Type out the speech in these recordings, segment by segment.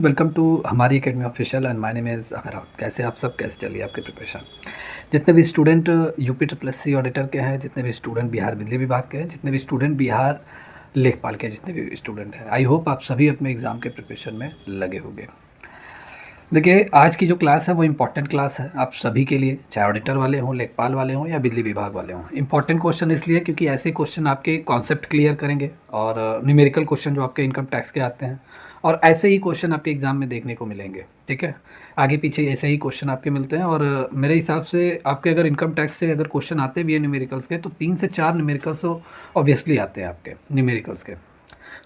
Welcome to हमारी academy official and my name is अगर आप कैसे चल रही है आपकी प्रिपरेशन। जितने भी student UP triple S C auditor के हैं, जितने भी स्टूडेंट बिहार बिजली विभाग के हैं, जितने भी स्टूडेंट बिहार लेखपाल के हैं, जितने भी स्टूडेंट हैं, आई होप आप सभी अपने एग्ज़ाम के प्रिपरेशन में लगे होंगे। देखिए, आज की जो क्लास है वो इम्पॉर्टेंट क्लास है आप सभी के लिए, चाहे ऑडिटर वाले हों, लेखपाल वाले हों या बिजली विभाग वाले हों। इम्पॉर्टेंट क्वेश्चन इसलिए क्योंकि ऐसे क्वेश्चन आपके कॉन्सेप्ट क्लियर करेंगे और न्यूमेरिकल क्वेश्चन जो आपके इनकम टैक्स के आते हैं, और ऐसे ही क्वेश्चन आपके एग्ज़ाम में देखने को मिलेंगे। ठीक है, आगे पीछे ऐसे ही क्वेश्चन आपके मिलते हैं और मेरे हिसाब से आपके अगर इनकम टैक्स से अगर क्वेश्चन आते भी हैं न्यूमेरिकल्स के, तो 3 से 4 न्यूमेरिकल्स तो ऑब्वियसली आते हैं आपके न्यूमेरिकल्स के।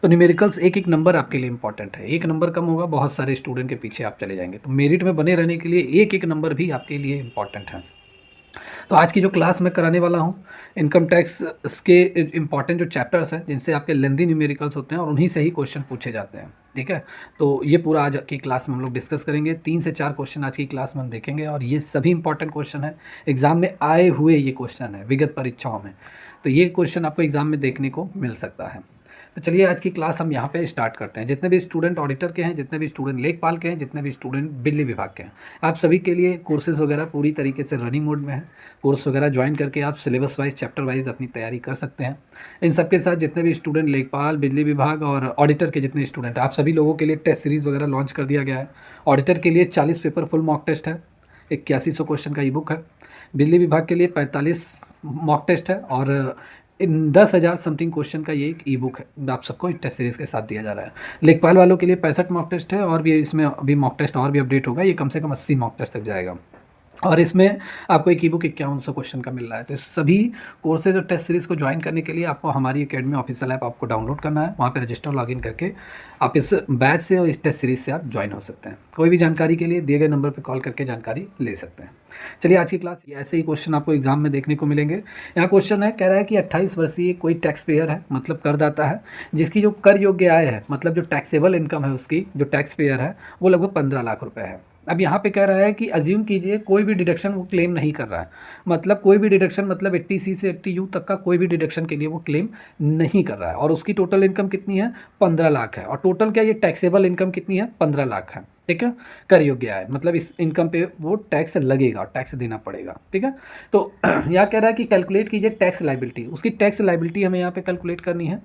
तो न्यूमेरिकल्स एक एक नंबर आपके लिए इंपॉर्टेंट है, एक नंबर कम होगा बहुत सारे स्टूडेंट के पीछे आप चले जाएंगे, तो मेरिट में बने रहने के लिए एक एक नंबर भी आपके लिए इंपॉर्टेंट है। तो आज की जो क्लास मैं कराने वाला हूँ, इनकम टैक्स के इंपॉर्टेंट जो चैप्टर्स हैं जिनसे आपके लेंदी न्यूमेरिकल्स होते हैं और उन्हीं से ही क्वेश्चन पूछे जाते हैं। ठीक है, तो ये पूरा आज की क्लास में हम लोग डिस्कस करेंगे। 3 से 4 क्वेश्चन आज की क्लास में हम देखेंगे और ये सभी इंपॉर्टेंट क्वेश्चन है, एग्जाम में आए हुए ये क्वेश्चन है विगत परीक्षाओं में, तो ये क्वेश्चन आपको एग्जाम में देखने को मिल सकता है। तो चलिए आज की क्लास हम यहाँ पे स्टार्ट करते हैं। जितने भी स्टूडेंट ऑडिटर के हैं, जितने भी स्टूडेंट लेखपाल के हैं, जितने भी स्टूडेंट बिजली विभाग के हैं, आप सभी के लिए कोर्सेज़ वगैरह पूरी तरीके से रनिंग मोड में है। कोर्स वगैरह ज्वाइन करके आप सिलेबस वाइज, चैप्टर वाइज अपनी तैयारी कर सकते हैं। इन सब के साथ जितने भी स्टूडेंट लेखपाल, बिजली विभाग और ऑडिटर के जितने स्टूडेंट, आप सभी लोगों के लिए टेस्ट सीरीज़ वगैरह लॉन्च कर दिया गया है। ऑडिटर के लिए 40 पेपर फुल मॉक टेस्ट है, 8100 क्वेश्चन का ई बुक है। बिजली विभाग के लिए 45 मॉक टेस्ट है और इन 10,000 समथिंग क्वेश्चन का ये एक ई बुक है, आप सबको टेस्ट सीरीज़ के साथ दिया जा रहा है। लेखपाल वालों के लिए 65 मॉक टेस्ट है और भी इसमें अभी मॉक टेस्ट और भी अपडेट होगा, ये कम से कम 80 मॉक टेस्ट तक जाएगा और इसमें आपको एक ई बुक 5100 क्वेश्चन का मिल रहा है। तो सभी कोर्सेज और टेस्ट सीरीज़ को ज्वाइन करने के लिए आपको हमारी एकेडमी ऑफिशियल ऐप आपको डाउनलोड करना है, वहाँ पे रजिस्टर लॉगिन करके आप इस बैच से और इस टेस्ट सीरीज़ से आप ज्वाइन हो सकते हैं। कोई भी जानकारी के लिए दिए गए नंबर पर कॉल करके जानकारी ले सकते हैं। चलिए आज की क्लास, ऐसे ही क्वेश्चन आपको एग्जाम में देखने को मिलेंगे। यहाँ क्वेश्चन है, कह रहा है कि 28 वर्षीय कोई टैक्स पेयर है, मतलब करदाता है, जिसकी जो कर योग्य आय है, मतलब जो टैक्सेबल इनकम है उसकी, जो टैक्स पेयर है वो लगभग 15 लाख रुपए है। अब यहाँ पे कह रहा है कि अज्यूम कीजिए कोई भी डिडक्शन वो क्लेम नहीं कर रहा है, मतलब कोई भी डिडक्शन, मतलब 80C से 80U तक का कोई भी डिडक्शन के लिए वो क्लेम नहीं कर रहा है और उसकी टोटल इनकम कितनी है, 15 लाख है। और टोटल क्या, ये टैक्सेबल इनकम कितनी है, 15 लाख है। ठीक है, कर योग्य है, मतलब इस इनकम पे वो टैक्स लगेगा, टैक्स देना पड़ेगा। ठीक है, तो यहाँ कह रहा है कि कैलकुलेट कीजिए टैक्स लाइबिलिटी। उसकी टैक्स लाइबिलिटी हमें यहाँ पे कैलकुलेट करनी है,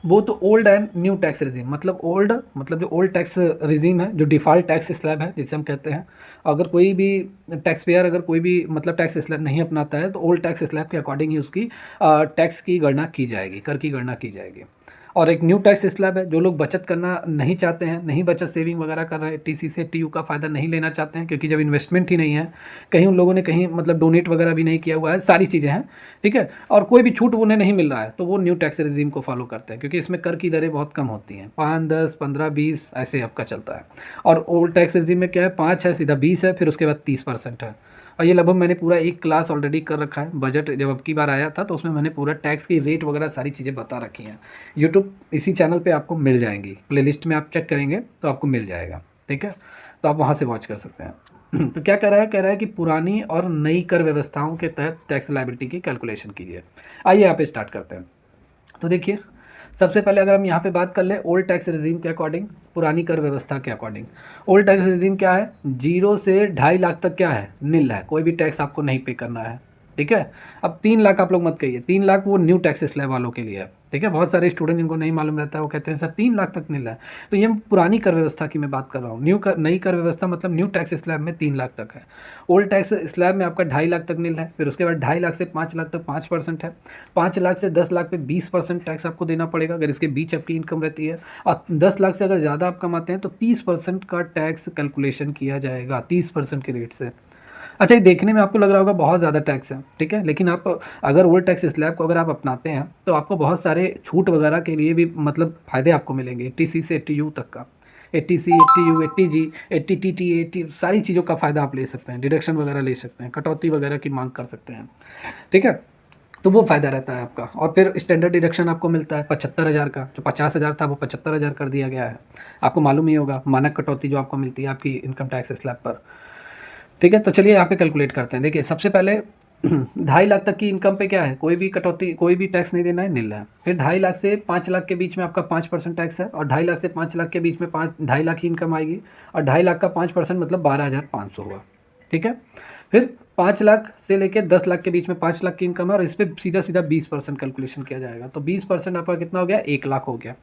वो तो old and new tax regime, मतलब ओल्ड, मतलब जो ओल्ड टैक्स रिजीम है, जो डिफ़ॉल्ट टैक्स स्लैब है जिसे हम कहते हैं, अगर कोई भी टैक्स पेयर अगर कोई भी मतलब टैक्स स्लैब नहीं अपनाता है तो ओल्ड टैक्स स्लैब के अकॉर्डिंग ही उसकी टैक्स की गणना की जाएगी, कर की गणना की जाएगी। और एक न्यू टैक्स स्लैब है, जो लोग बचत करना नहीं चाहते हैं, नहीं बचत सेविंग वगैरह कर रहे हैं, टीसी से टीयू का फ़ायदा नहीं लेना चाहते हैं, क्योंकि जब इन्वेस्टमेंट ही नहीं है, कहीं उन लोगों ने कहीं मतलब डोनेट वगैरह भी नहीं किया हुआ है, सारी चीज़ें हैं। ठीक है, और कोई भी छूट उन्हें नहीं मिल रहा है, तो वो न्यू टैक्स रिजीम को फॉलो करते हैं, क्योंकि इसमें कर की दरें बहुत कम होती हैं, 5, 10, 15, 20 ऐसे आपका चलता है। और ओल्ड टैक्स रिजीम में क्या है, 5 है, सीधा 20 है, फिर उसके बाद 30% है। और ये लगभग मैंने पूरा एक क्लास ऑलरेडी कर रखा है, बजट जब अब की बार आया था तो उसमें मैंने पूरा टैक्स की रेट वगैरह सारी चीज़ें बता रखी हैं। यूट्यूब इसी चैनल पे आपको मिल जाएंगी, प्लेलिस्ट में आप चेक करेंगे तो आपको मिल जाएगा। ठीक है, तो आप वहाँ से वॉच कर सकते हैं। तो क्या कह रहा है कि पुरानी और नई कर व्यवस्थाओं के तहत टैक्स लायबिलिटी की कैलकुलेशन कीजिए। आइए यहाँ पे स्टार्ट करते हैं। तो देखिए, सबसे पहले अगर हम यहाँ पे बात कर लें ओल्ड टैक्स रिजीम के अकॉर्डिंग, पुरानी कर व्यवस्था के अकॉर्डिंग, ओल्ड टैक्स रिजीम क्या है, 0 से 2.5 लाख तक क्या है, नील है, कोई भी टैक्स आपको नहीं पे करना है। ठीक है, अब 3 लाख आप लोग मत कहिए, 3 लाख वो न्यू टैक्स स्लैब वालों के लिए है। ठीक है, बहुत सारे स्टूडेंट जिनको नहीं मालूम रहता है वो कहते हैं सर 3 लाख तक नील है, तो ये पुरानी कर व्यवस्था की मैं बात कर रहा हूँ। नई कर व्यवस्था मतलब न्यू टैक्स स्लैब में 3 लाख तक है। ओल्ड टैक्स स्लैब में आपका 2.5 लाख तक नील है, फिर उसके बाद 2.5 लाख से 5 लाख तक 5% है, 5 लाख से 10 लाख पे 20% टैक्स आपको देना पड़ेगा अगर इसके बीच आपकी इनकम रहती है, और 10 लाख से अगर ज़्यादा आप कमाते हैं तो 30% का टैक्स कैलकुलेशन किया जाएगा, 30% के रेट से। अच्छा, ये देखने में आपको लग रहा होगा बहुत ज़्यादा टैक्स है, ठीक है, लेकिन आप अगर ओल्ड टैक्स स्लैब को अगर आप अपनाते हैं तो आपको बहुत सारे छूट वगैरह के लिए भी मतलब फ़ायदे आपको मिलेंगे, 80C से 80U तक का, 80C, 80U, 80G, 80TT, 80 सारी चीज़ों का फ़ायदा आप ले सकते हैं, डिडक्शन वगैरह ले सकते हैं, कटौती वगैरह की मांग कर सकते हैं। ठीक है, तो वो फ़ायदा रहता है आपका। और फिर स्टैंडर्ड डिडक्शन आपको मिलता है 75,000 का, जो 50,000 था वो 75,000 कर दिया गया है। आपको मालूम ही होगा मानक कटौती जो आपको मिलती है आपकी इनकम टैक्स स्लैब पर। ठीक है, तो चलिए यहाँ पे कैलकुलेट करते हैं। देखिए, सबसे पहले 2.5 लाख तक की इनकम पे क्या है, कोई भी कटौती, कोई भी टैक्स नहीं देना है, नील है। फिर 2.5 लाख से 5 लाख के बीच में आपका 5% टैक्स है, और 2.5 लाख से 5 लाख के बीच में 2.5 लाख ही इनकम आएगी, और 2.5 लाख का 5% मतलब 12,500 हुआ। ठीक है। फिर 5 लाख से लेकर 10 लाख के बीच में 5 लाख की इनकम है, और इस पर सीधा सीधा 20% कैलकुलेशन किया जाएगा, तो 20% आपका कितना हो गया, 1 लाख हो गया।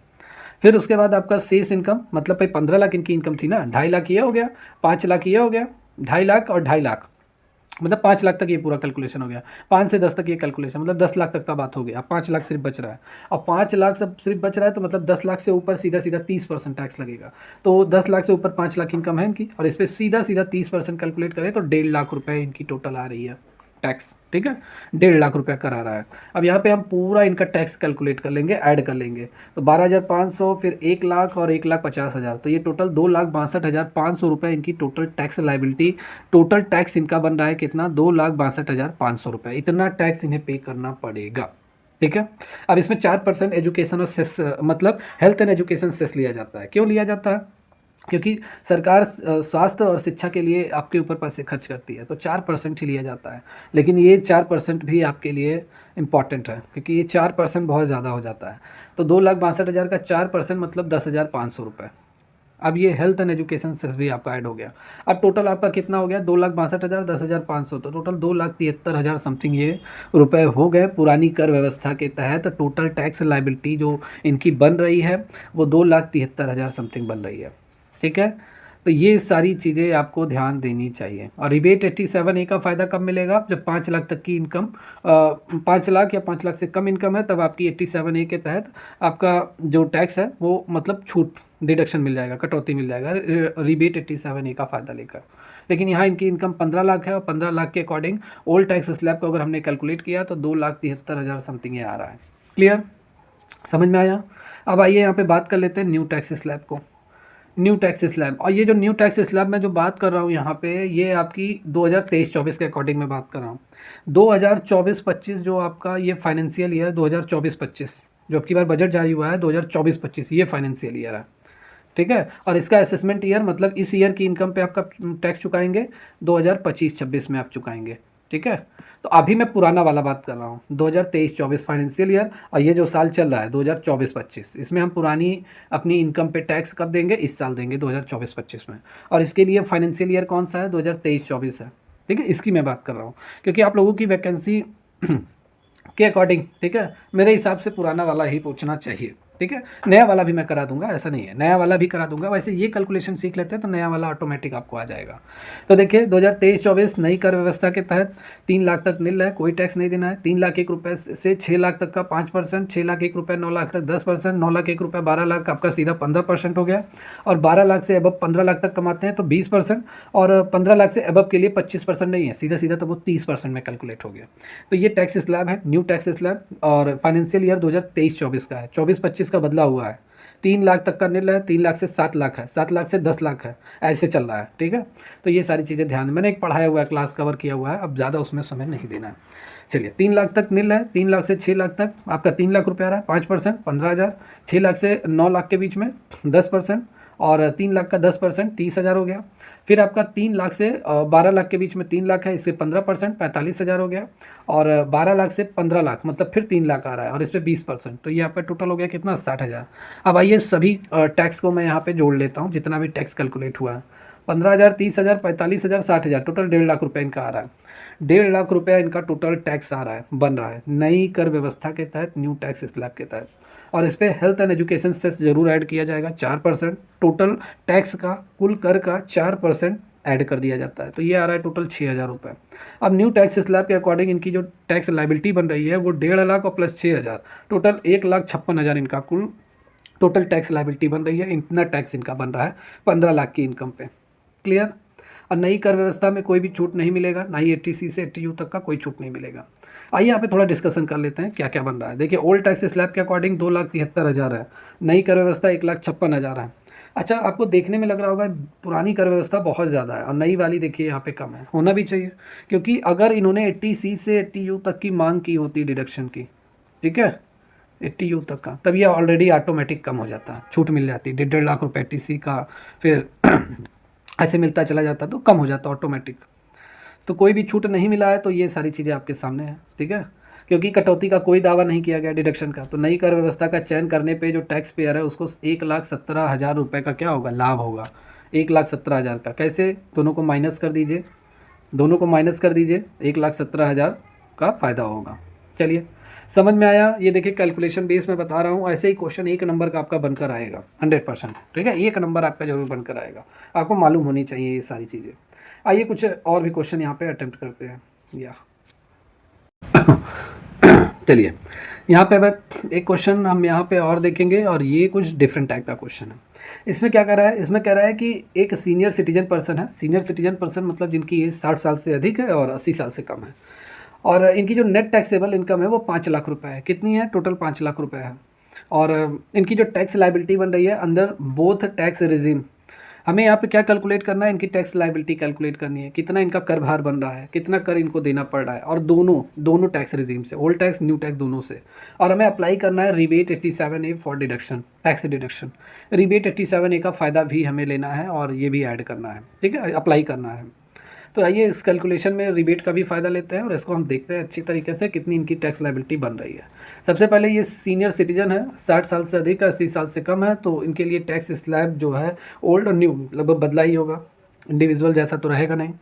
फिर उसके बाद आपका शेष इनकम, मतलब भाई 15 लाख इनकी इनकम थी ना, 2.5 लाख ये हो गया, 5 लाख ये हो गया, 2.5 लाख और 2.5 लाख, मतलब 5 लाख तक ये पूरा कैलकुलेशन हो गया। 5 से 10 तक ये कैलकुलेशन, मतलब 10 लाख तक का बात हो गया। अब 5 लाख सिर्फ बच रहा है, अब 5 लाख सब सिर्फ बच रहा है, तो मतलब 10 लाख से ऊपर सीधा सीधा 30% टैक्स लगेगा। तो 10 लाख से ऊपर 5 लाख इनकम है इनकी, और इस पर सीधा सीधा 30% कैलकुलेट करें तो 1.5 लाख रुपये इनकी टोटल आ रही है टैक्स। ठीक है, 1.5 लाख रुपया करा रहा है। अब यहाँ पे हम पूरा इनका टैक्स कैलकुलेट कर लेंगे, ऐड कर लेंगे, तो 12,500, फिर 1 लाख और 1,50,000, तो ये टोटल 2,62,500 रुपये इनकी total tax liability. Total tax इनका बन रहा है कितना, 2,62,500 रुपये, इतना टैक्स इन्हें पे करना पड़ेगा। ठीक है। अब इसमें 4% एजुकेशन और सेस, मतलब हेल्थ एंड एजुकेशन सेस लिया जाता है। क्यों लिया जाता है, क्योंकि सरकार स्वास्थ्य और शिक्षा के लिए आपके ऊपर पैसे खर्च करती है, तो 4% ही लिया जाता है। लेकिन ये 4% भी आपके लिए इम्पॉर्टेंट है, क्योंकि ये 4% बहुत ज़्यादा हो जाता है। तो 2,62,000 का 4% मतलब 10,500 रुपये। अब ये हेल्थ एंड एजुकेशन सेस भी आपका ऐड हो गया। अब टोटल आपका कितना हो गया, 2,62,000, 10,500, तो टोटल 2,73,000 समथिंग ये रुपए हो गए पुरानी कर व्यवस्था के तहत। टोटल टैक्स लाइबिलिटी जो इनकी बन रही है वो 2,73,000 समथिंग बन रही है। ठीक है। तो ये सारी चीज़ें आपको ध्यान देनी चाहिए। और रिबेट 87A का फ़ायदा कब मिलेगा, जब 5 लाख तक की इनकम, 5 लाख या 5 लाख से कम इनकम है, तब आपकी 87A के तहत आपका जो टैक्स है वो मतलब छूट, डिडक्शन मिल जाएगा, कटौती मिल जाएगा, रिबेट 87A का फ़ायदा लेकर। लेकिन यहाँ इनकी इनकम 15 लाख है, और 15 लाख के अकॉर्डिंग ओल्ड टैक्स स्लैब को अगर हमने कैलकुलेट किया तो 2,73,000 समथिंग ये आ रहा है। क्लियर, समझ में आया। अब आइए यहाँ पे बात कर लेते हैं न्यू टैक्स स्लैब को। न्यू टैक्स स्लैब, और ये जो न्यू टैक्स स्लैब में जो बात कर रहा हूँ यहाँ पे, ये आपकी 2023-24 के अकॉर्डिंग मैं बात कर रहा हूँ। 2024-25 जो आपका ये फाइनेंशियल ईयर 2024-25, जो अब की बार बजट जारी हुआ है 2024-25, ये फाइनेंशियल ईयर है। ठीक है। और इसका असेसमेंट ईयर, मतलब इस ईयर की इनकम पे आपका टैक्स चुकाएंगे 2025-26 में आप चुकाएंगे। ठीक है। तो अभी मैं पुराना वाला बात कर रहा हूँ, 2023-24 फाइनेंशियल ईयर, और ये जो साल चल रहा है 2024-25, इसमें हम पुरानी अपनी इनकम पे टैक्स कब देंगे, इस साल देंगे 2024-25 में। और इसके लिए फाइनेंशियल ईयर कौन सा है, 2023-24 है। ठीक है, इसकी मैं बात कर रहा हूँ, क्योंकि आप लोगों की वैकेंसी के अकॉर्डिंग, ठीक है, मेरे हिसाब से पुराना वाला ही पूछना चाहिए। ठीक है। नया वाला भी मैं करा दूंगा, ऐसा नहीं है, नया वाला भी करा दूंगा। वैसे ये कैलकुलेशन सीख लेते हैं तो नया वाला ऑटोमेटिक आपको आ जाएगा। तो देखिए 2023-24 नई कर व्यवस्था के तहत 3 लाख तक नील है, कोई टैक्स नहीं देना है। 3,01,000 से 6 लाख तक का 5%, 6,01,000 9 लाख तक 10%, 9,01,000 12 लाख आपका सीधा 15% हो गया। और 12 लाख से अब 15 लाख तक कमाते हैं तो 20%, और 15 लाख से अब के लिए 25% नहीं है, सीधा सीधा तो वो 30% में कैलकुलेट हो गया। तो ये टैक्स स्लैब है, न्यू टैक्स स्लैब, और फाइनेंशियल ईयर 2023-24 का है। 24-25 का बदला हुआ है। 3 लाख तक का नील है, 3 लाख से 7 लाख है, 7 लाख से 10 लाख है, ऐसे चल रहा है। ठीक है। तो ये सारी चीज़ें ध्यान, मैंने एक पढ़ाया हुआ है, क्लास कवर किया हुआ है, अब ज़्यादा उसमें समय नहीं देना है। चलिए 3 लाख तक नील है, 3 लाख से 6 लाख तक आपका 3 लाख रुपया आ रहा है, 5% 15,000, 6 लाख से 9 लाख के बीच में 10%, और 3 लाख का 10% 30,000 हो गया। फिर आपका 3 लाख से 12 लाख के बीच में 3 लाख है, इससे 15% 45,000 हो गया। और 12 लाख से 15 लाख मतलब फिर 3 लाख आ रहा है, और इस पर 20%, तो ये आपका टोटल हो गया कितना, 60,000। अब आइए सभी टैक्स को मैं यहाँ पे जोड़ लेता हूँ, जितना भी टैक्स कैलकुलेट हुआ है। 15,000, 30,000, 45,000, 60,000, टोटल 1.5 लाख रुपये इनका आ रहा है। 1.5 लाख रुपया इनका टोटल टैक्स आ रहा है, बन रहा है नई कर व्यवस्था के तहत, न्यू टैक्स स्लैब के तहत। और इस पर हेल्थ एंड एजुकेशन सेस जरूर ऐड किया जाएगा, 4%। टोटल टैक्स का, कुल कर का 4% ऐड कर दिया जाता है, तो ये आ रहा है टोटल 6,000 रुपये। अब न्यू टैक्स स्लैब के अकॉर्डिंग इनकी जो टैक्स लाइबिलिटी बन रही है वो 1.5 लाख और प्लस 6,000, टोटल 1,56,000 इनका कुल टोटल टैक्स लाइबिलिटी बन रही है। इतना टैक्स इनका बन रहा है 15 लाख की इनकम पे। क्लियर। और नई कर व्यवस्था में कोई भी छूट नहीं मिलेगा, ना ही 80C से 80U तक का कोई छूट नहीं मिलेगा। आइए यहाँ पे थोड़ा डिस्कशन कर लेते हैं क्या क्या बन रहा है। देखिए ओल्ड टैक्स स्लैब के अकॉर्डिंग 2,73,000 है, नई कर व्यवस्था 1,56,000 है। अच्छा, आपको देखने में लग रहा होगा पुरानी कर व्यवस्था बहुत ज़्यादा है और नई वाली देखिए यहाँ पे कम है, होना भी चाहिए, क्योंकि अगर इन्होंने 80C से 80U तक की मांग की होती डिडक्शन की, ठीक है, 80U तक का, तब ये ऑलरेडी ऑटोमेटिक कम हो जाता, छूट मिल जाती, 1.5 लाख रुपये 80C का, फिर ऐसे मिलता चला जाता तो कम हो जाता ऑटोमेटिक। तो कोई भी छूट नहीं मिला है, तो ये सारी चीज़ें आपके सामने हैं, ठीक है। क्योंकि कटौती का कोई दावा नहीं किया गया डिडक्शन का, तो नई कर व्यवस्था का चयन करने पे जो टैक्स पेयर है उसको 1,17,000 रुपये का क्या होगा, लाभ होगा। 1,17,000 का कैसे, दोनों को माइनस कर दीजिए, दोनों को माइनस कर दीजिए, 1,17,000 का फ़ायदा होगा। चलिए, समझ में आया। ये देखिए कैलकुलेशन बेस में बता रहा हूँ, ऐसे ही क्वेश्चन 1 नंबर का आपका बनकर आएगा 100%, ठीक है। 1 नंबर आपका जरूर बनकर आएगा, आपको मालूम होनी चाहिए ये सारी चीज़ें। आइए कुछ और भी क्वेश्चन यहाँ पे अटेम्प्ट करते हैं या चलिए, यहाँ पे अब एक क्वेश्चन हम यहाँ पे और देखेंगे, और ये कुछ डिफरेंट टाइप का क्वेश्चन है। इसमें क्या कह रहा है, इसमें कह रहा है कि एक सीनियर सिटीजन पर्सन है, सीनियर सिटीजन पर्सन मतलब जिनकी एज 60 साल से अधिक है और 80 साल से कम है, और इनकी जो नेट टैक्सेबल इनकम है वो 5 लाख रुपए है। कितनी है, टोटल 5 लाख रुपए है। और इनकी जो टैक्स लाइबिलिटी बन रही है अंदर बोथ टैक्स रिजीम, हमें यहाँ पे क्या कैलकुलेट करना है, इनकी टैक्स लाइबिलिटी कैलकुलेट करनी है, कितना इनका कर भार बन रहा है, कितना कर इनको देना पड़ रहा है, और दोनों दोनों टैक्स रिजीम से, ओल्ड टैक्स न्यू टैक्स दोनों से। और हमें अप्लाई करना है rebate 87A for deduction, tax deduction. Rebate 87A का फ़ायदा भी हमें लेना है और ये भी ऐड करना है, ठीक है, अप्लाई करना है। तो आइए इस कैलकुलेशन में रिबेट का भी फ़ायदा लेते हैं और इसको हम देखते हैं अच्छी तरीके से कितनी इनकी टैक्स लाइबिलिटी बन रही है। सबसे पहले ये सीनियर सिटीजन है, 60 साल से अधिक है, 80 साल से कम है, तो इनके लिए टैक्स स्लैब जो है ओल्ड और न्यू लगभग बदला ही होगा, इंडिविजुअल जैसा तो रहेगा नहीं।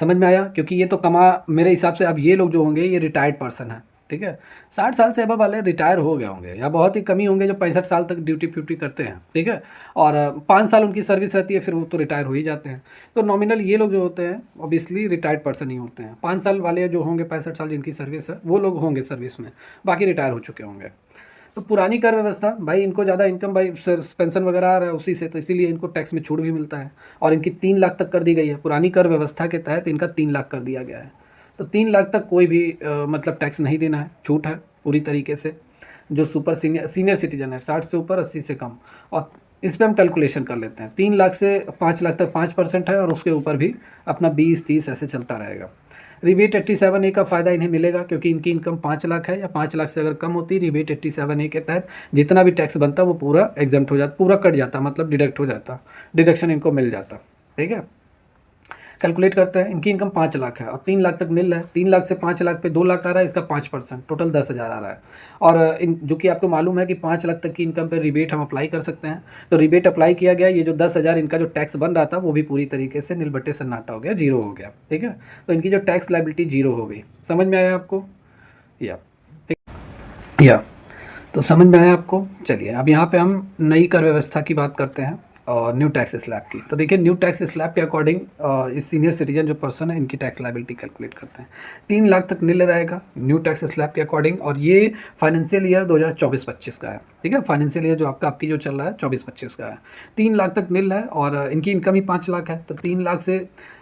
समझ में आया, क्योंकि ये तो कमा, मेरे हिसाब से अब ये लोग जो होंगे ये रिटायर्ड पर्सन है, ठीक है। 60 साल से अब वाले रिटायर हो गए होंगे, या बहुत ही कमी होंगे जो 65 साल तक ड्यूटी फ्यूटी करते हैं, ठीक है। और 5 साल उनकी सर्विस रहती है, फिर वो तो रिटायर हो ही जाते हैं। तो नॉमिनल ये लोग जो होते हैं ऑब्वियसली रिटायर्ड पर्सन ही होते हैं। 5 साल वाले जो होंगे, 65 साल जिनकी सर्विस है वो लोग होंगे सर्विस में, बाकी रिटायर हो चुके होंगे। तो पुरानी कर व्यवस्था भाई, इनको ज़्यादा इनकम भाई पेंशन वगैरह आ रहा है उसी से, तो इसीलिए इनको टैक्स में छूट भी मिलता है। और इनकी 3 लाख तक कर दी गई है, पुरानी कर व्यवस्था के तहत इनका 3 लाख कर दिया गया है। तो 3 लाख तक कोई भी मतलब टैक्स नहीं देना है, छूट है पूरी तरीके से। जो सुपर सीनियर सिटीजन है, 60 से ऊपर 80 से कम। और इस पर हम कैलकुलेशन कर लेते हैं, 3 लाख से 5 लाख तक 5% है, और उसके ऊपर भी अपना 20-30 ऐसे चलता रहेगा। रिबेट 87A का फ़ायदा इन्हें मिलेगा क्योंकि इनकी इनकम 5 लाख है, या 5 लाख से अगर कम होती, रिबेट 87A के तहत जितना भी टैक्स बनता वो पूरा एग्जम्प्ट हो जाता, पूरा कट जाता, मतलब डिडक्ट हो जाता, डिडक्शन इनको मिल जाता, ठीक है। कैलकुलेट करते हैं, इनकी इनकम 5 लाख है और 3 लाख तक मिल रहा है। 3 लाख से 5 लाख पे 2 लाख आ रहा है, इसका 5%, टोटल 10,000 आ रहा है। और इन जो कि आपको मालूम है कि 5 लाख तक की इनकम पे रिबेट हम अप्लाई कर सकते हैं, तो रिबेट अप्लाई किया गया, ये जो 10,000 इनका जो टैक्स बन रहा था वो भी पूरी तरीके से नील बट्टे सन्नाटा हो गया, जीरो हो गया, ठीक है। तो इनकी जो टैक्स लाइबिलिटी जीरो हो गई। समझ में आया आपको, या ठीक या तो समझ में आया आपको। चलिए, अब यहाँ पे हम नई कर व्यवस्था की बात करते हैं और न्यू टैक्स स्लैब की। तो देखिए, न्यू टैक्स स्लैब के अकॉर्डिंग इस सीनियर सिटीजन जो पर्सन है इनकी टैक्स लाइबिलिटी कैलकुलेट करते हैं। 3 लाख तक नील रहेगा न्यू टैक्स स्लैब के अकॉर्डिंग, और ये फाइनेंशियल ईयर 2024-25 का है, ठीक है। फाइनेंशियल ईयर जो आपकी जो चल रहा है 24-25 का है। 3 लाख तक नील है और इनकी इनकम ही 5 लाख है, तो 3 लाख से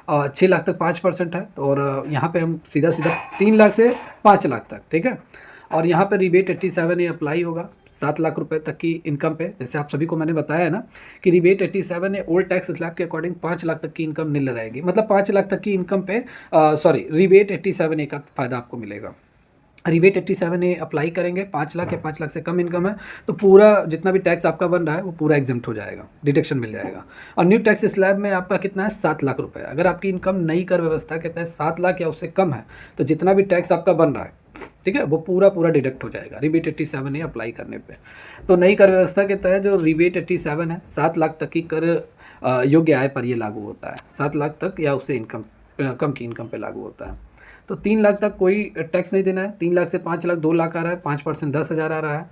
6 लाख तक 5% है। तो और यहाँ पे हम सीधा 3 लाख से 5 लाख तक, ठीक है। और यहाँ पे रिबेट 87 ये अप्लाई होगा 7 लाख रुपए तक की इनकम पे। जैसे आप सभी को मैंने बताया है ना कि रिबेट 87 है ओल्ड टैक्स स्लैब के अकॉर्डिंग 5 लाख तक की इनकम नील रहेगी, मतलब 5 लाख तक की इनकम पे रिबेट 87 का फ़ायदा आपको मिलेगा। रिबेट 87A अप्लाई करेंगे, 5 लाख या 5 लाख से कम इनकम है तो पूरा जितना भी टैक्स आपका बन रहा है वो पूरा एग्जम्प्ट हो जाएगा, डिडक्शन मिल जाएगा। और न्यू टैक्स स्लैब में आपका कितना है, 7 लाख रुपए। अगर आपकी इनकम नई कर व्यवस्था के तहत 7 लाख या उससे कम है तो जितना भी टैक्स आपका बन रहा है, ठीक है, वो पूरा डिडक्ट हो जाएगा रिबेट 87A अप्लाई करने पे। तो नई कर व्यवस्था के तहत जो रिबेट 87 है 7 लाख तक की कर योग्य आय पर ये लागू होता है, 7 लाख तक या उससे इनकम कम की इनकम पे लागू होता है। तो 3 लाख तक कोई टैक्स नहीं देना है। 3 लाख से 5 लाख 2 लाख आ रहा है, 5% 10,000 आ रहा है।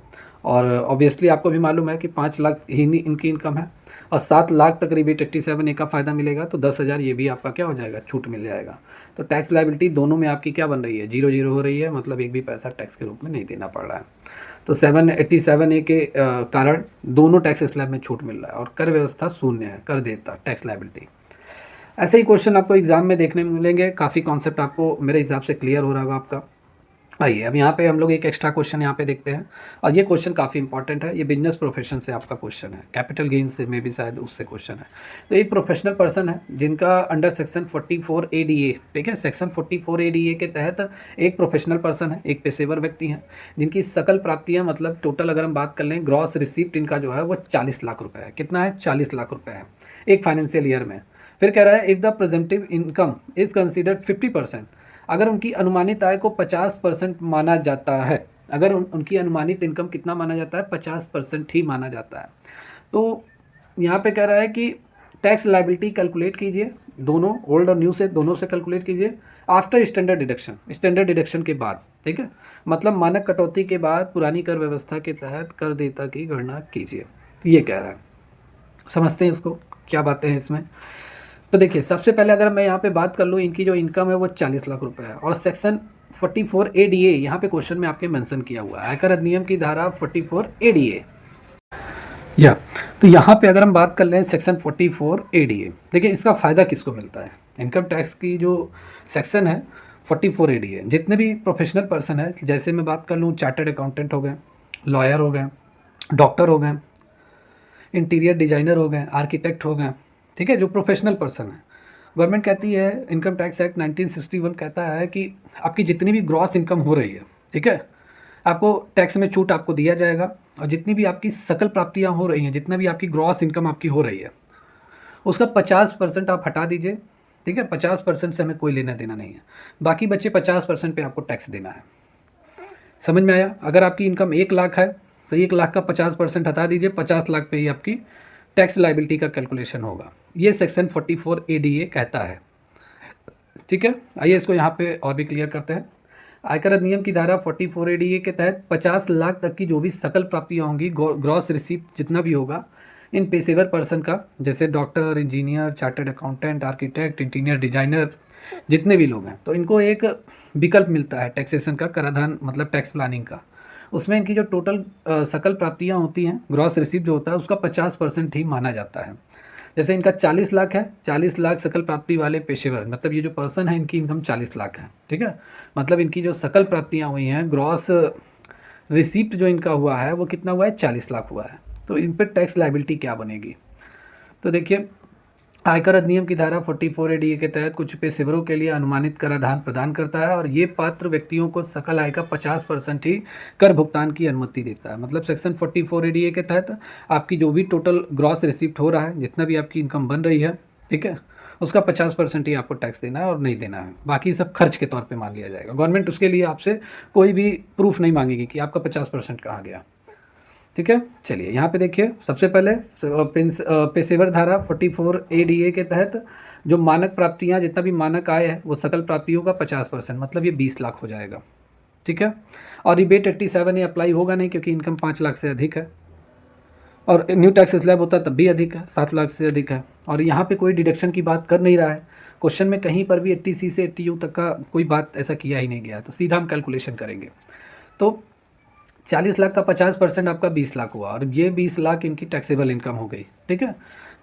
और ऑब्वियसली आपको भी मालूम है कि 5 लाख ही इनकी इनकम है और 7 लाख तक रिबेट 87A का फ़ायदा मिलेगा, तो 10,000 ये भी आपका क्या हो जाएगा, छूट मिल जाएगा। तो टैक्स लाइबिलिटी दोनों में आपकी क्या बन रही है, 0-0 हो रही है, मतलब एक भी पैसा टैक्स के रूप में नहीं देना पड़ रहा है। तो 787A के कारण दोनों टैक्स स्लैब में छूट मिल रहा है और कर व्यवस्था शून्य है, कर देता टैक्स लाइबिलिटी। ऐसे ही क्वेश्चन आपको एग्जाम में देखने मिलेंगे, काफ़ी कॉन्सेप्ट आपको मेरे हिसाब से क्लियर हो रहा होगा आपका। आइए अब यहाँ पे हम लोग एक एक्स्ट्रा क्वेश्चन यहाँ पे देखते हैं और ये क्वेश्चन काफ़ी इंपॉर्टेंट है। ये बिजनेस प्रोफेशन से आपका क्वेश्चन है, कैपिटल गेन से में भी शायद उससे क्वेश्चन है। तो एक प्रोफेशनल पर्सन है जिनका अंडर सेक्शन 44 ADA, ठीक है, सेक्शन 44 ADA के तहत एक प्रोफेशनल पर्सन है, एक पेशेवर व्यक्ति हैं जिनकी सकल प्राप्तियाँ, मतलब टोटल अगर हम बात कर लें ग्रॉस रिसीप्ट इनका जो है वो 40 लाख रुपये है। कितना है, 40 लाख रुपये है एक फाइनेंशियल ईयर में। फिर कह रहा है if the प्रेजेंटिव income is considered 50%, अगर उनकी अनुमानित आय को 50% माना जाता है, अगर उनकी अनुमानित इनकम कितना माना जाता है, 50% ही माना जाता है। तो यहाँ पे कह रहा है कि टैक्स लायबिलिटी कैलकुलेट कीजिए, दोनों ओल्ड और न्यू से दोनों से कैलकुलेट कीजिए after standard deduction, standard deduction के बाद, ठीक है, मतलब मानक कटौती के बाद पुरानी कर व्यवस्था के तहत कर देयता की गणना कीजिए, ये कह रहा है। समझते हैं इसको, क्या बातें हैं इसमें। तो देखिए सबसे पहले अगर मैं यहाँ पे बात कर लूँ, इनकी जो इनकम है वो 40 लाख रुपए है और सेक्शन 44 ADA यहाँ पे क्वेश्चन में आपके मेंशन किया हुआ है, आयकर अधिनियम की धारा 44 ADA या। तो यहाँ पे अगर हम बात कर लें सेक्शन 44 ADA, देखिए इसका फ़ायदा किसको मिलता है। इनकम टैक्स की जो सेक्शन है 44 ADA, जितने भी प्रोफेशनल पर्सन है, जैसे मैं बात कर लूँ चार्टर्ड अकाउंटेंट हो गए, लॉयर हो गए, डॉक्टर हो गए, इंटीरियर डिजाइनर हो गए, आर्किटेक्ट हो गए, ठीक है, जो प्रोफेशनल पर्सन है, गवर्नमेंट कहती है, इनकम टैक्स एक्ट 1961 कहता है कि आपकी जितनी भी ग्रॉस इनकम हो रही है, ठीक है, आपको टैक्स में छूट आपको दिया जाएगा, और जितनी भी आपकी सकल प्राप्तियां हो रही हैं, जितना भी आपकी ग्रॉस इनकम आपकी हो रही है, उसका 50% आप हटा दीजिए, ठीक है, 50% से हमें कोई लेना देना नहीं है, बाकी बच्चे 50% पे आपको टैक्स देना है। समझ में आया। अगर आपकी इनकम 1 लाख है तो 1 लाख का 50% हटा दीजिए, 50 लाख पे ही आपकी टैक्स लाइबिलिटी का कैलकुलेशन होगा। ये सेक्शन 44 ADA कहता है, ठीक है। आइए इसको यहाँ पे और भी क्लियर करते हैं। आयकर अधिनियम की धारा 44 ADA के तहत 50 लाख तक की जो भी सकल प्राप्तियाँ होंगी, ग्रॉस रिसीप्ट जितना भी होगा इन पेशेवर पर्सन का, जैसे doctor, engineer, chartered accountant, architect, interior designer, जितने भी लोग हैं, तो इनको एक विकल्प मिलता है टैक्सेशन का, कराधान मतलब टैक्स प्लानिंग का। उसमें इनकी जो टोटल सकल प्राप्तियाँ होती हैं, ग्रॉस रिसीप्ट जो होता है, उसका 50% ही माना जाता है। जैसे इनका 40 लाख है, 40 लाख सकल प्राप्ति वाले पेशेवर, मतलब ये जो पर्सन है इनकी इनकम 40 लाख है, ठीक है, मतलब इनकी जो सकल प्राप्तियाँ हुई हैं, ग्रॉस रिसीप्ट जो इनका हुआ है वो कितना हुआ है, 40 लाख हुआ है। तो इन पर टैक्स लायबिलिटी क्या बनेगी। तो देखिए आयकर अधिनियम की धारा 44 ADA के तहत कुछ पेशेवरों के लिए अनुमानित कराधान प्रदान करता है, और ये पात्र व्यक्तियों को सकल आय का 50% ही कर भुगतान की अनुमति देता है। मतलब सेक्शन 44 ADA के तहत आपकी जो भी टोटल ग्रॉस रिसिप्ट हो रहा है, जितना भी आपकी इनकम बन रही है, ठीक है, उसका 50% ही आपको टैक्स देना है और नहीं देना है, बाकी सब खर्च के तौर पर मान लिया जाएगा। गवर्नमेंट उसके लिए आपसे कोई भी प्रूफ नहीं मांगेगी कि आपका 50% कहाँ गया, ठीक है। चलिए यहाँ पे देखिए सबसे पहले पेशेवर धारा 44 ADA के तहत जो मानक प्राप्तियाँ, जितना भी मानक आय है वो सकल प्राप्तियों का 50%, मतलब ये 20 लाख हो जाएगा, ठीक है। और रिबेट 87 ये अप्लाई होगा नहीं, क्योंकि इनकम 5 लाख से अधिक है, और न्यू टैक्स स्लैब होता तब भी अधिक है, 7 लाख से अधिक है। और यहाँ पे कोई डिडक्शन की बात कर नहीं रहा है क्वेश्चन में, कहीं पर भी 80C से 80U तक का कोई बात ऐसा किया ही नहीं गया, तो सीधा हम कैलकुलेशन करेंगे। तो 40 लाख का 50% आपका 20 लाख हुआ, और ये 20 लाख इनकी टैक्सेबल इनकम हो गई, ठीक है।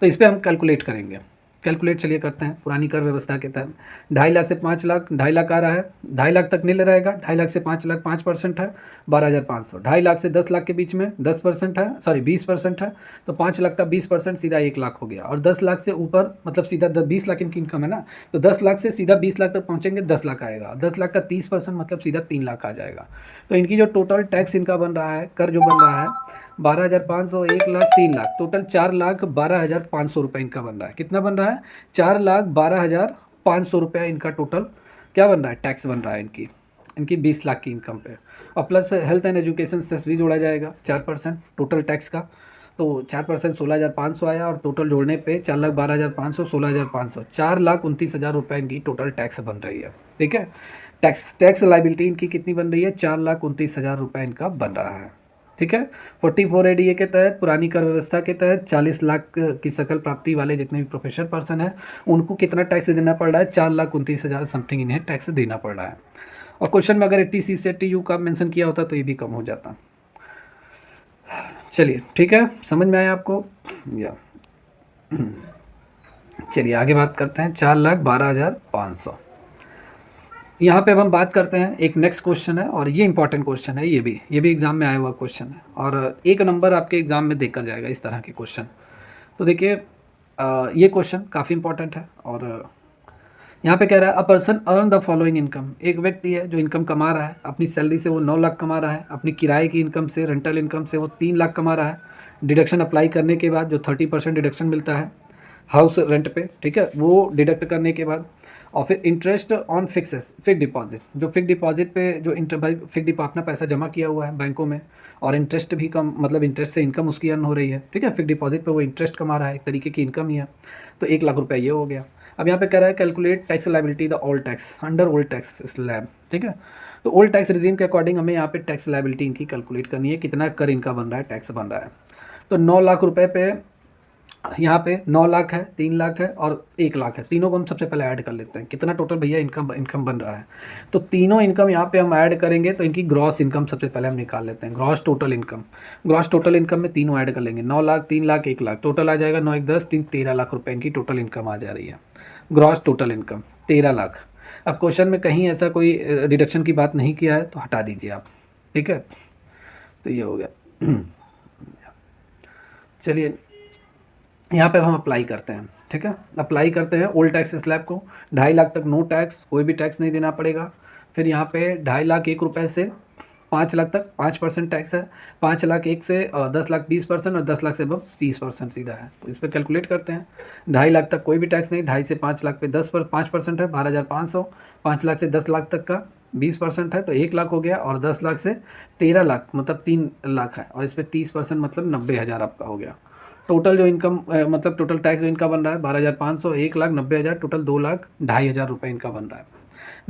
तो इस पर हम कैलकुलेट करेंगे, कैलकुलेट चलिए करते हैं। पुरानी कर व्यवस्था के तहत 2.5 लाख से 5 लाख, 2.5 लाख आ रहा है, 2.5 लाख तक नील रहेगा, 2.5 लाख से 5 लाख 5% है 12,500, 2.5 लाख से 10 लाख के बीच में 10% है, सॉरी 20% है, तो 5 लाख का 20% सीधा 1 लाख हो गया। और 10 लाख से ऊपर मतलब सीधा 20 लाख इनकी इनकम है ना, तो 10 लाख से सीधा 20 लाख तक पहुँचेंगे, 10 लाख आएगा, 10 लाख का 30% मतलब सीधा 3 लाख आ जाएगा। तो इनकी जो टोटल टैक्स इनका बन रहा है, कर जो बन रहा है 12,500, 1 लाख, 3 लाख, टोटल 4,12,500 रुपये इनका बन रहा है। कितना बन रहा है, 4,12,500 रुपये इनका टोटल क्या बन रहा है, टैक्स बन रहा है इनकी 20 लाख की इनकम पे। और plus health and education cess भी जोड़ा जाएगा 4% टोटल टैक्स का, तो 4% 16,500 आया, और टोटल जोड़ने पे 4,12,500, 16,500, 4,29,000 रुपये इनकी टोटल टैक्स बन रही है, ठीक है। टैक्स लाइबिलिटी इनकी कितनी बन रही है, 4,29,000 रुपये इनका बन रहा है, ठीक है। 44 ADA के तहत, पुरानी कर व्यवस्था के तहत 40 लाख की सकल प्राप्ति वाले जितने भी प्रोफेशनल पर्सन है उनको कितना टैक्स देना पड़ रहा है, 4,29,000 समथिंग इन्हें टैक्स देना पड़ रहा है। और क्वेश्चन में अगर 80C से 80U का मेंशन किया होता तो ये भी कम हो जाता। चलिए ठीक है, समझ में आया आपको या। चलिए आगे बात करते हैं 4,12,500। यहाँ पे अब हम बात करते हैं, एक नेक्स्ट क्वेश्चन है, और ये इंपॉर्टेंट क्वेश्चन है, ये भी एग्ज़ाम में आया हुआ क्वेश्चन है, और 1 नंबर आपके एग्ज़ाम में देकर जाएगा इस तरह के क्वेश्चन। तो देखिए ये क्वेश्चन काफ़ी इंपॉर्टेंट है, और यहाँ पे कह रहा है a person earn the following income, एक व्यक्ति है जो इनकम कमा रहा है, अपनी सैलरी से वो 9 लाख कमा रहा है, अपनी किराए की इनकम से, रेंटल इनकम से वो 3 लाख कमा रहा है। डिडक्शन अप्लाई करने के बाद जो 30% डिडक्शन मिलता है, हाउस रेंट पे, ठीक है, वो डिडक्ट करने के बाद और फिर इंटरेस्ट ऑन फिक्स डिपॉजिट, जो फिक्स डिपॉजिट पे जो इंटर भाई फिक्स डिपॉ अपना पैसा जमा किया हुआ है बैंकों में, और इंटरेस्ट भी कम, मतलब इंटरेस्ट से इनकम उसकी अर्न हो रही है, ठीक है, फिक्स डिपॉजिट पे वो इंटरेस्ट कमा रहा है, एक तरीके की इनकम ही है। तो 1 लाख रुपये ये हो गया। अब यहाँ पे कह रहा है calculate tax liability the old tax under old tax slab, ठीक है। तो ओल्ड टैक्स रिजीम के अकॉर्डिंग हमें यहाँ पे टैक्स लाइबिलिटी इनकी कैलकुलेट करनी है, कितना कर इनका बन रहा है, टैक्स बन रहा है। तो 9 लाख रुपये पे यहाँ पे 9 लाख है, 3 लाख है और 1 लाख है, तीनों को हम सबसे पहले ऐड कर लेते हैं, कितना टोटल भैया इनकम बन रहा है। तो तीनों इनकम यहाँ पे हम ऐड करेंगे तो इनकी ग्रॉस इनकम सबसे पहले हम निकाल लेते हैं, ग्रॉस टोटल इनकम में तीनों ऐड कर लेंगे, 9 लाख, 3 लाख, 1 लाख, टोटल आ जाएगा 9 1 10 3 13 लाख रुपये इनकी टोटल इनकम आ जा रही है। Gross total income 13 lakh. अब क्वेश्चन में कहीं ऐसा कोई डिडक्शन की बात नहीं किया है तो हटा दीजिए आप, ठीक है। तो ये हो गया। चलिए यहाँ पे हम अप्लाई करते हैं, ठीक है, अप्लाई करते हैं ओल्ड टैक्स स्लैब को। 2.5 लाख तक नो टैक्स, कोई भी टैक्स नहीं देना पड़ेगा। फिर यहाँ पे 2.5 लाख 1 रुपये से 5 लाख तक 5% टैक्स है, 5 लाख 1 से 10 लाख 20% और 10 लाख से अब 30% सीधा है। तो इस पर कैलकुलेट करते हैं। 2.5 लाख तक कोई भी टैक्स नहीं, 2.5 से 5 लाख पे 5% है 12,500, 5 लाख से 10 लाख तक का 20% है तो 1 लाख हो गया, और 10 लाख से 13 लाख मतलब 3 लाख है, और इस पर 30% मतलब 90,000 आपका हो गया। टोटल जो इनकम मतलब टोटल टैक्स जो इनका बन रहा है 12,500, 1,90,000, टोटल 2,02,500 इनका बन रहा है।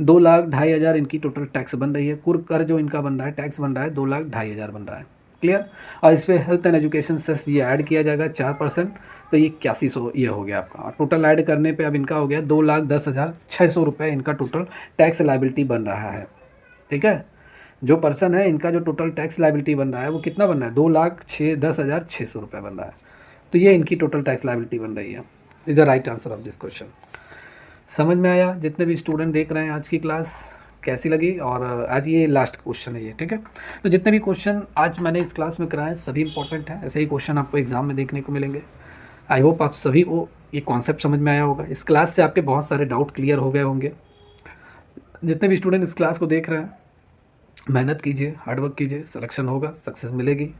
2,02,500 इनकी टोटल टैक्स बन रही है। कुल कर जो इनका बन रहा है, टैक्स बन रहा है 2,02,500 बन रहा है। क्लियर। और इस पर हेल्थ एंड एजुकेशन सेस ये ऐड किया जाएगा 4%, तो ये 8100 ये हो गया आपका। और टोटल ऐड करने पे अब इनका हो गया 2,10,600 रुपये इनका टोटल टैक्स लाइबिलिटी बन रहा है, ठीक है। जो पर्सन है इनका जो टोटल टैक्स लाइबिलिटी बन रहा है वो कितना बन रहा है, 2,10,600 रुपये बन रहा है। तो ये इनकी टोटल टैक्स लाइबिलिटी बन रही है। Is the right answer of this question. समझ में आया? जितने भी स्टूडेंट देख रहे हैं आज की क्लास कैसी लगी? और आज ये लास्ट क्वेश्चन है ये, ठीक है। तो जितने भी क्वेश्चन आज मैंने इस क्लास में कराए सभी इंपॉर्टेंट हैं, ऐसे ही क्वेश्चन आपको एग्जाम में देखने को मिलेंगे। आई होप आप सभी को ये कॉन्सेप्ट समझ में आया होगा। इस क्लास से आपके बहुत सारे डाउट क्लियर हो गए होंगे। जितने भी स्टूडेंट इस क्लास को देख रहे हैं मेहनत कीजिए, हार्डवर्क कीजिए, सिलेक्शन होगा, सक्सेस मिलेगी।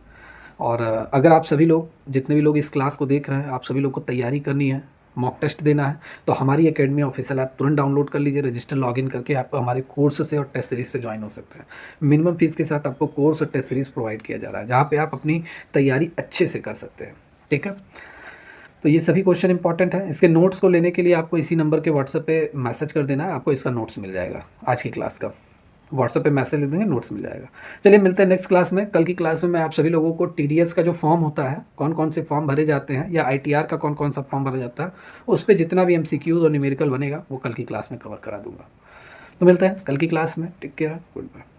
और अगर आप सभी लोग जितने भी लोग इस क्लास को देख रहे हैं, आप सभी लोग को तैयारी करनी है, मॉक टेस्ट देना है, तो हमारी एकेडमी ऑफिशियल ऐप तुरंत डाउनलोड कर लीजिए, रजिस्टर लॉगिन करके आप हमारे कोर्स से और टेस्ट सीरीज से ज्वाइन हो सकते हैं। मिनिमम फीस के साथ आपको कोर्स और टेस्ट सीरीज प्रोवाइड किया जा रहा है, जहाँ पे आप अपनी तैयारी अच्छे से कर सकते हैं, ठीक है। तो ये सभी क्वेश्चन इंपॉर्टेंट है। इसके नोट्स को लेने के लिए आपको इसी नंबर के व्हाट्सएप पे मैसेज कर देना है, आपको इसका नोट्स मिल जाएगा। आज की क्लास का व्हाट्सएप पे मैसेज दे देंगे, नोट्स मिल जाएगा। चलिए मिलते हैं नेक्स्ट क्लास में। कल की क्लास में मैं आप सभी लोगों को टीडीएस का जो फॉर्म होता है, कौन कौन से फॉर्म भरे जाते हैं, या आईटीआर का कौन कौन सा फॉर्म भरा जाता है, उस पर जितना भी एमसीक्यूज और न्यूमेरिकल बनेगा वो कल की क्लास में कवर करा दूंगा। तो मिलते हैं कल की क्लास में। Take care, good bye.